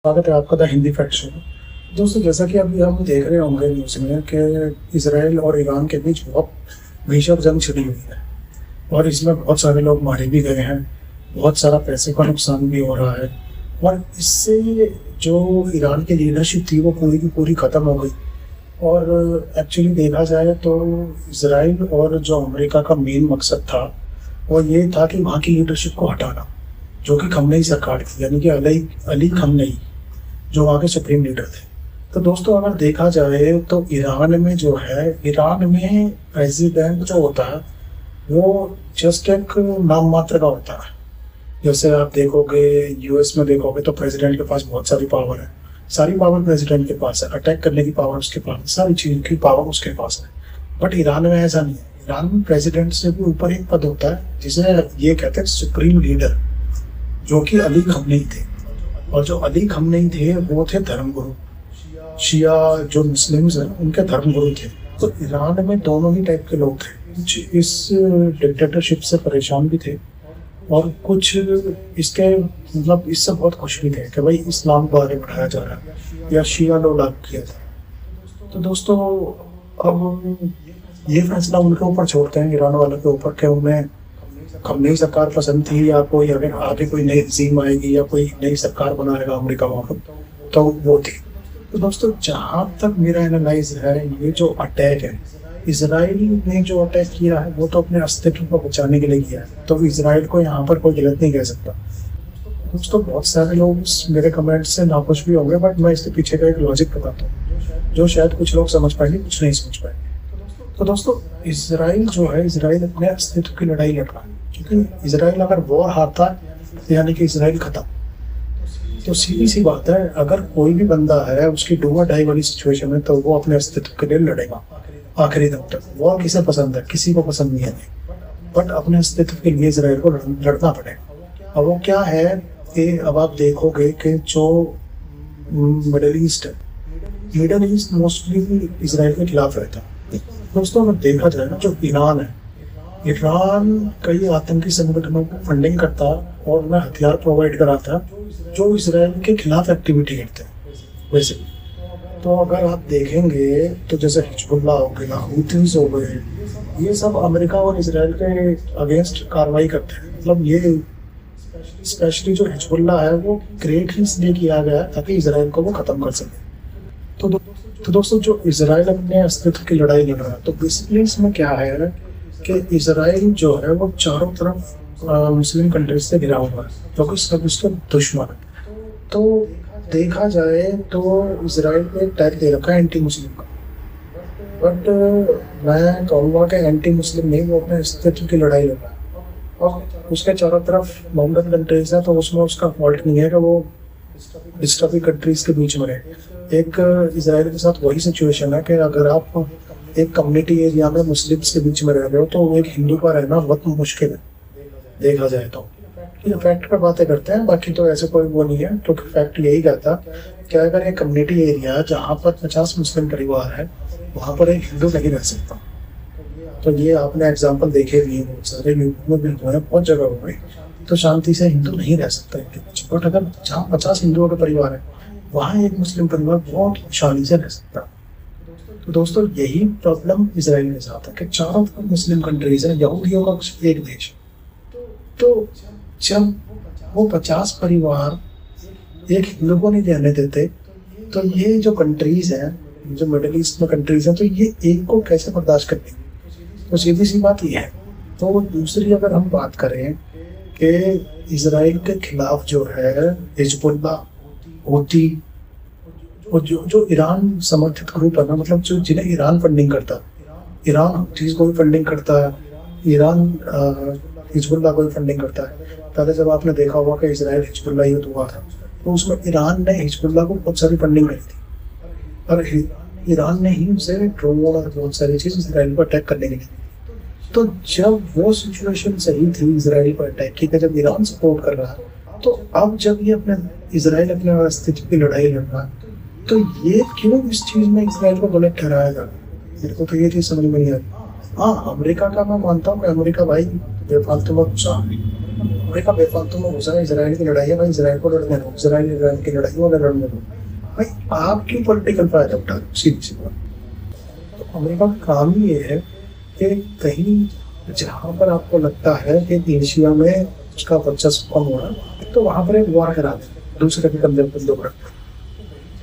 स्वागत है आपका द हिंदी फैक्ट शो में। दोस्तों, जैसा कि अभी हम देख रहे होंगे न्यूज़ में कि इसराइल और ईरान के बीच बहुत भीषण जंग छिड़ी हुई है और इसमें बहुत सारे लोग मारे भी गए हैं। बहुत सारा पैसे का नुकसान भी हो रहा है और इससे जो ईरान की लीडरशिप थी वो पूरी की पूरी ख़त्म हो गई। और एक्चुअली देखा जाए तो इसराइल और जो अमेरिका का मेन मकसद था वो ये था कि वहाँ की लीडरशिप को हटाना, जो कि खमनेई सरकार थी, यानी कि अली अली खमनेई, जो वहाँ के सुप्रीम लीडर थे। तो दोस्तों, अगर देखा जाए तो ईरान में जो है, ईरान में प्रेसिडेंट जो होता है वो जस्ट एक नाम मात्र का होता है। जैसे आप देखोगे यूएस में देखोगे तो प्रेसिडेंट के पास बहुत सारी पावर है, सारी पावर प्रेसिडेंट के पास है, अटैक करने की पावर उसके पास है, सारी चीज़ की पावर उसके पास है। बट ईरान में ऐसा नहीं है। ईरान में प्रेसिडेंट से भी ऊपर एक पद होता है जिसे ये कहते हैं सुप्रीम लीडर, जो कि अली खमनेई थे। और जो अली खमनेई थे वो थे धर्मगुरु, शिया जो मुस्लिम्स हैं उनके धर्मगुरु थे। तो ईरान में दोनों ही टाइप के लोग थे। कुछ इस डिक्टेटरशिप से परेशान भी थे और कुछ इसके मतलब इससे बहुत खुश भी थे कि भाई इस्लाम को आगे बढ़ाया जा रहा है या शिया लोग लागू किया था। तो दोस्तों, अब ये फैसला उनके ऊपर छोड़ते हैं, ईरान वालों के ऊपर, कि उन्हें खमनेई सरकार पसंद थी या कोई अगर आगे कोई नई तंजीम आएगी या कोई नई सरकार बनाएगा अमेरिका वहाँ पर, तो वो थी। तो दोस्तों, जहाँ तक मेरा एनालाइज है, ये जो अटैक है इसराइल ने जो अटैक किया है वो तो अपने अस्तित्व को बचाने के लिए किया है। तो इसराइल को यहाँ पर कोई गलत नहीं कह सकता। दोस्तों, बहुत सारे लोग मेरे कमेंट से नाखुश भी होंगे, बट मैं इसके पीछे का एक लॉजिक बताता हूँ जो शायद कुछ लोग समझ पाएंगे, कुछ नहीं समझ पाएंगे। तो दोस्तों, इसराइल जो है, इसराइल अपने अस्तित्व की लड़ाई लड़ रहा है, क्योंकि इसराइल अगर वॉर हारता है यानी कि इसराइल खत्म। तो सीधी सी बात है, अगर कोई भी बंदा है उसकी डू और डाई वाली सिचुएशन है तो वो अपने अस्तित्व के लिए लड़ेगा आखिरी दम तक। वॉर किसे पसंद है? किसी को पसंद नहीं है, बट अपने अस्तित्व के लिए इसराइल को लड़ना पड़ेगा। अब वो क्या है कि अब आप देखोगे कि जो मिडल ईस्ट है, मिडल ईस्ट मोस्टली इसराइल के खिलाफ रहता है। दोस्तों, अगर देखा जाए ना, जो ईरान है, ईरान कई आतंकी संगठनों को फंडिंग करता है और उन्हें हथियार प्रोवाइड कराता है जो इसराइल के खिलाफ एक्टिविटी करते हैं। वैसे तो अगर आप देखेंगे तो जैसे हिजबुल्लाह हो गया, हूथीज हो गए, ये सब अमेरिका और इसराइल के अगेंस्ट कार्रवाई करते हैं। मतलब ये स्पेशली जो हिजबुल्लाह है वो क्रिएट ही इसलिए किया गया ताकि इसराइल को वो खत्म कर सके। तो दोस्तों, जो इसराइल अपने अस्तित्व की लड़ाई लड़ रहा है, तो बेसिकली इसमें क्या है कि इसराइल जो है वो चारों तरफ मुस्लिम कंट्रीज से घिरा हुआ है, क्योंकि सब उसका दुश्मन है। तो देखा जाए तो इसराइल ने टैग दे रखा है एंटी मुस्लिम का, बट मैं कहूँगा कि एंटी मुस्लिम नहीं, वो अपने अस्तित्व की लड़ाई लड़ रहा है। और उसके चारों तरफ मॉडर्न कंट्रीज है, तो उसमें उसका फॉल्ट नहीं है कि वो डिस्टर्बिंग कंट्रीज के बीच में रहे। एक इसराइल के साथ वही सिचुएशन है कि अगर आप एक कम्युनिटी एरिया में मुस्लिम्स के बीच में रह रहे हो तो एक हिंदू का रहना बहुत मुश्किल है देखा जाए तो। ये फैक्ट पर बातें करते हैं, बाकी तो ऐसे कोई वो नहीं है। तो फैक्ट यही कहता कि अगर एक कम्युनिटी एरिया जहाँ पर 50 मुस्लिम परिवार है वहाँ पर एक हिंदू नहीं रह सकता। तो ये आपने एग्जाम्पल देखे भी हैं, बहुत सारे यूपी में भी हुए हैं, बहुत जगह हुए। तो शांति से हिंदू नहीं रह सकता इनके बीच। बट अगर जहाँ 50 हिंदुओं का परिवार है वहाँ एक मुस्लिम परिवार बहुत खुशहाली से रह सकता है। तो दोस्तों, यही प्रॉब्लम इसराइल के साथ है कि चारों तरफ मुस्लिम कंट्रीज है, यहूदियों का एक देश। तो जब वो 50 परिवार एक हिंदू को नहीं रहने देते, तो ये जो कंट्रीज हैं, जो मिडिल ईस्ट में कंट्रीज हैं, तो ये एक को कैसे बर्दाश्त करेंगे? तो सीधी सी बात ये है। तो दूसरी अगर हम बात करें कि इसराइल के खिलाफ जो है हिजबुल्लाह, हूथी, और जो ईरान समर्थित ग्रुप है ना, मतलब जो जिन्हें ईरान फंडिंग करता है, ईरान चीज़ को भी फंडिंग करता है, ईरान हिजबुल्लाह को भी फंडिंग करता है। पहले जब आपने देखा होगा कि इसराइल हिजबुल्लाह युद्ध हुआ था तो उसमें ईरान ने हिजबुल्लाह को बहुत सारी फंडिंग करी थी और ईरान ने ही उसे ड्रोन और बहुत सारी चीज़ इसराइल पर अटैक करने के लिए। तो जब वो सिचुएशन सही थी इसराइल पर अटैक की, जब ईरान सपोर्ट कर रहा है, तो अब जब ये अपने इसराइल अपने अस्तित्व की लड़ाई लड़ रहा है, तो ये क्यों इस चीज़ में इसराइल को गलत ठहराएगा? मेरे को तो ये चीज़ समझ में नहीं आई। हाँ, अमेरिका का मैं मानता हूँ कि अमेरिका भाई बेफालतू में घुसा, अमेरिका बेफालतू में घुसा है। इसराइल की लड़ाई है भाई, इसराइल को लड़ने दो, इसराइल की लड़ाई है लड़ने दो भाई। आप क्यों पॉलिटिकल फायदा उठा रहे हो? सीधी सी बात। तो अमेरिका का काम ही ये है कि कहीं जहाँ पर आपको लगता है कि एशिया में उसका वर्चस्व कम हो रहा है, तो वहाँ पर एक वॉर करा दे, दूसरे के कंधे पर दो रख।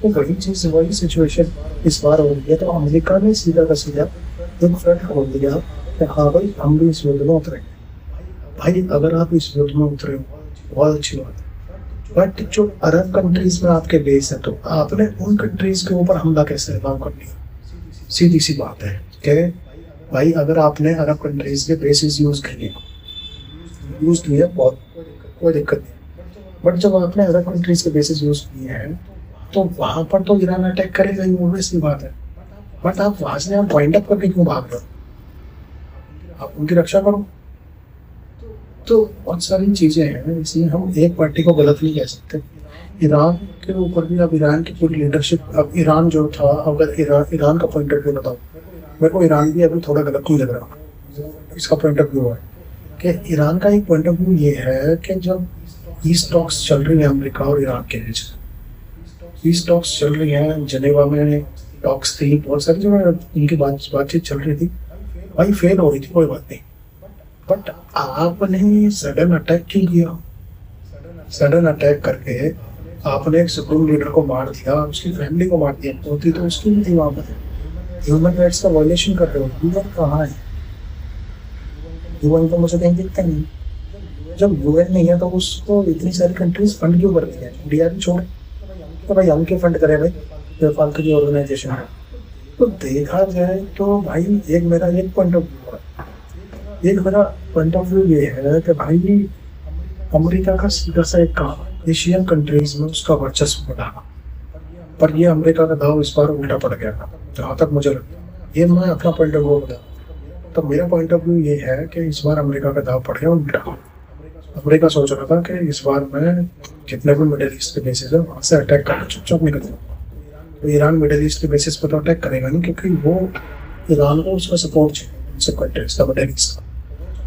तो वही चीज, वही सिचुएशन इस बार हो रही है। तो अमेरिका ने सीधा का सीधा एक फ्रंट खोल दिया कि हाँ भाई, हम भी इस युद्ध में उतरेंगे। भाई अगर आप इस युद्ध में उतरे हो, बहुत अच्छी बात है, बट जो अरब कंट्रीज में आपके बेस है, तो आपने उन कंट्रीज के ऊपर हमला कैसे काम कर लिया? सीधी सी बात है कि भाई अगर आपने अरब कंट्रीज के बेसिस यूज किए बहुत कोई दिक्कत नहीं, बट जब आपने अरब कंट्रीज के बेसिस यूज किए हैं तो वहां पर तो ईरान अटैक करेगा ही, ऑब्वियस सी बात है। बट आप वहां से आप पॉइंट अप करके क्यों भाग रहे हो? आप उनकी रक्षा करो। तो बहुत सारी चीजें हैं, इसलिए हम एक पार्टी को गलत नहीं कह सकते। ईरान के ऊपर भी, अब ईरान की पूरी लीडरशिप, अब ईरान जो था, अगर ईरान का पॉइंट ऑफ व्यू बताओ, मेरे को ईरान भी अभी थोड़ा गलत नहीं लग रहा। इसका पॉइंट ऑफ व्यू है कि ईरान का एक पॉइंट ऑफ व्यू ये है कि जब पीस टॉक्स चल रही है अमेरिका और ईरान के बीच, पीस टॉक्स चल रही हैं, जेनेवा में टॉक्स थी, बहुत सारी जगह इनकी बातचीत चल रही थी भाई, फेल हो रही थी, कोई बात नहीं। बट आपने सडन अटैक क्यों किया? सडन अटैक करके आपने एक सुप्रीम लीडर को मार दिया, उसकी फैमिली को मार दिया, होती तो उसकी भी थी वहां पर। ह्यूमन राइट्स का वायलेशन कर रहे हो। यूएन कहाँ है? यूएन तो मुझे कहीं दिखता नहीं। जब यूएन नहीं है तो उसको इतनी सारी कंट्रीज फंड क्यों करती है? इंडिया भी छोड़, तो भाई हम क्यों फंड करें भाई, बेफालतू की ऑर्गेनाइजेशन है। तो देखा जाए तो भाई एक मेरा एक पॉइंट ऑफ व्यू है, एक मेरा पॉइंट ऑफ व्यू ये है कि भाई अमेरिका का सीधा सा एक काम, एशियन कंट्रीज में उसका वर्चस्व बढ़ाना। पर ये अमेरिका का दाव इस बार उल्टा पड़ गया था, जहाँ तक मुझे लगता है। ये मैं अपना पॉइंट ऑफ व्यू बता, तो मेरा पॉइंट ऑफ व्यू ये है कि इस बार अमेरिका का दाव पड़ गया उल्टा। अमेरिका सोच रहा था कि इस बार मैं जितने भी मिडिल ईस्ट के बेसिस है वहाँ से अटैक करके चुपचाप निकल जाऊँ। तो ईरान मिडिल ईस्ट के बेसिस पर तो अटैक करेगा नहीं, क्योंकि वो ईरान को उसका सपोर्ट चाहिए, सब कंट्रीज का, मिडिल ईस्ट का।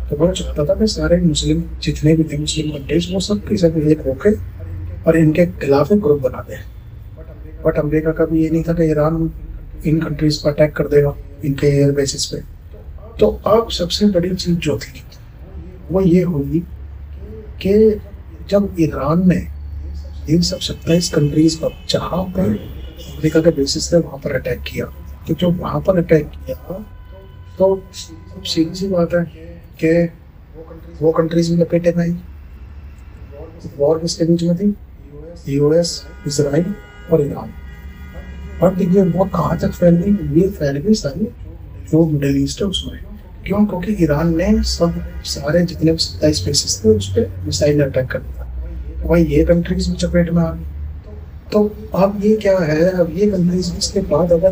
तो वो चाहता था कि सारे मुस्लिम जितने भी थे मुस्लिम कंट्रीज, वो सब के सब एक होके और इनके खिलाफ एक ग्रुप बना दें। बट अमेरिका का भी ये नहीं था कि ईरान इन कंट्रीज पर अटैक कर देगा इनके एयर बेसिस पे। तो अब सबसे बड़ी चीज जो थी वो ये हुई कि जब ईरान ने इन सब 27 कंट्रीज पर जहाँ पर अमेरिका के बेसिस थे वहाँ पर अटैक किया, तो जो वहाँ पर अटैक किया तो सीधी सी बात है कि वो कंट्रीज में लपेटे में आई। वॉर किसके बीच में थी? यूएस, इसराइल और ईरान। और देखिए वो कहाँ तक फैल गई? ये फैल गई सारी जो मिडिल ईस्ट है उसमें। क्यों? क्योंकि ईरान ने सारे जितने भी 27 बेसिस थे उस पर मिसाइल अटैक कर दिया, तो भाई ये कंट्रीज भी चपेट में आ गई। तो अब ये क्या है, अब ये कंट्रीज इसके बाद अगर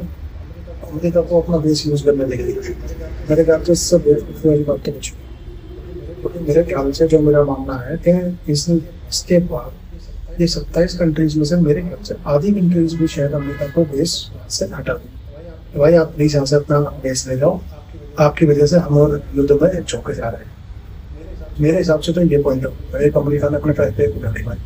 अमेरिका को अपना बेस यूज करने लगी, मेरे ख्याल से इससे बेवकूफ़ी वाली बात तो कुछ, क्योंकि मेरे ख्याल से जो मेरा मानना है कि इसके बाद ये 27 कंट्रीज में से मेरे ख्याल से आधी कंट्रीज भी शायद अमेरिका को बेस से हटा दें। भाई आप प्लीज यहाँ से अपना बेस ले जाओ, आपकी वजह से हम और युद्ध में चौके जा रहे हैं। मेरे हिसाब से तो ये पॉइंट है, एक अमेरिका ने अपने पैसे उठा भाई।